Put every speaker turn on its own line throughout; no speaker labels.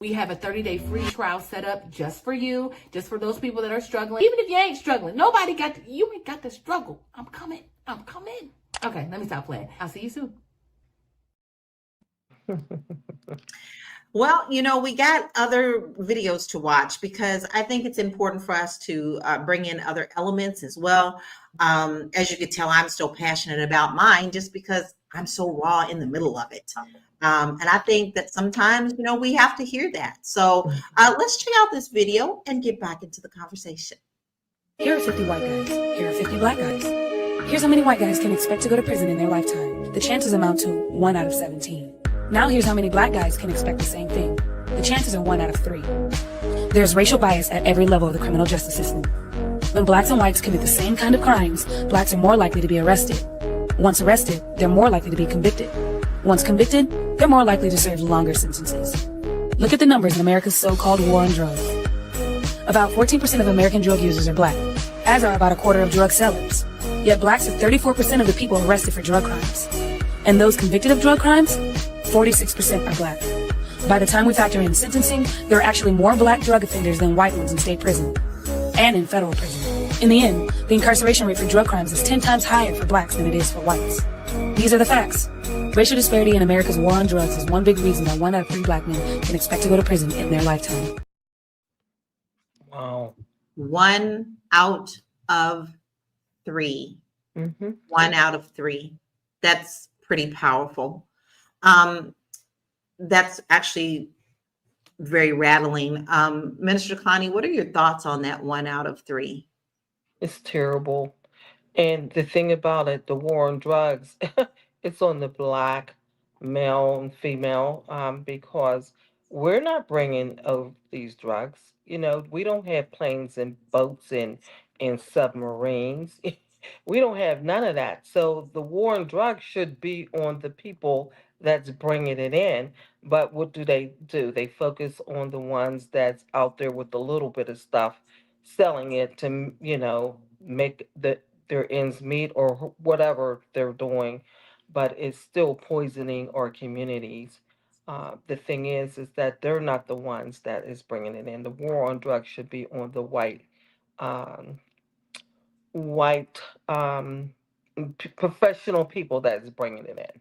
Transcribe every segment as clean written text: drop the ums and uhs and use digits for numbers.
We have a 30-day free trial set up just for you, just for those people that are struggling. Even if you ain't struggling, you ain't got to struggle. I'm coming. Okay, let me stop playing. I'll see you soon.
Well, we got other videos to watch because I think it's important for us to bring in other elements as well. As you can tell, I'm still passionate about mine just because I'm so raw in the middle of it. And I think that sometimes, we have to hear that. So let's check out this video and get back into the conversation.
Here are 50 white guys. Here are 50 black guys. Here's how many white guys can expect to go to prison in their lifetime. The chances amount to 1 out of 17. Now here's how many black guys can expect the same thing. The chances are 1 out of 3. There's racial bias at every level of the criminal justice system. When blacks and whites commit the same kind of crimes, blacks are more likely to be arrested. Once arrested, they're more likely to be convicted. Once convicted, they're more likely to serve longer sentences. Look at the numbers in America's so-called war on drugs. About 14% of American drug users are black, as are about a quarter of drug sellers. Yet blacks are 34% of the people arrested for drug crimes. And those convicted of drug crimes, 46% are black. By the time we factor in sentencing, there are actually more black drug offenders than white ones in state prison and in federal prison. In the end, the incarceration rate for drug crimes is 10 times higher for blacks than it is for whites. These are the facts. Racial disparity in America's war on drugs is one big reason why 1 out of 3 black men can expect to go to prison in their lifetime.
Wow.
1 out of 3. 1 out of 3. That's pretty powerful. That's actually very rattling. Minister Connie, what are your thoughts on that 1 out of 3?
It's terrible. And the thing about it, the war on drugs, it's on the black male and female because we're not bringing over these drugs. We don't have planes and boats and submarines. We don't have none of that. So the war on drugs should be on the people that's bringing it in. But what do? They focus on the ones that's out there with a little bit of stuff, selling it to, make their ends meet or whatever they're doing. But it's still poisoning our communities. The thing is that they're not the ones that is bringing it in. The war on drugs should be on the um, white professional people that's bringing it in.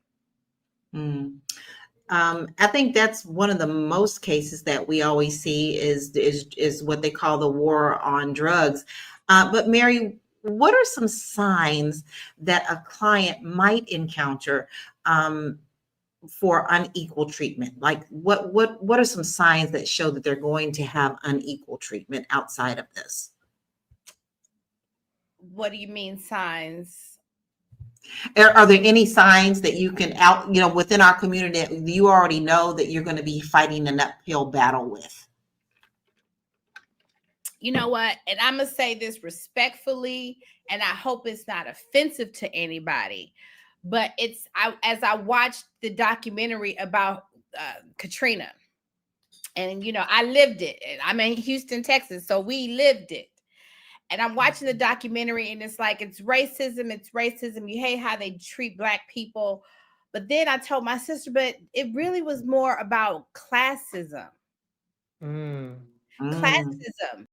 I think that's one of the most cases that we always see is what they call the war on drugs. But Mary, what are some signs that a client might encounter for unequal treatment? Like what are some signs that show that they're going to have unequal treatment outside of this?
What do you mean signs?
Are there any signs that you can within our community that you already know that you're going to be fighting an uphill battle with?
You know what? And I'm going to say this respectfully, and I hope it's not offensive to anybody, but as I watched the documentary about Katrina, and, I lived it. I'm in Houston, Texas, so we lived it. And I'm watching the documentary and it's like, it's racism. You hate how they treat Black people. But then I told my sister, but it really was more about classism. Classism.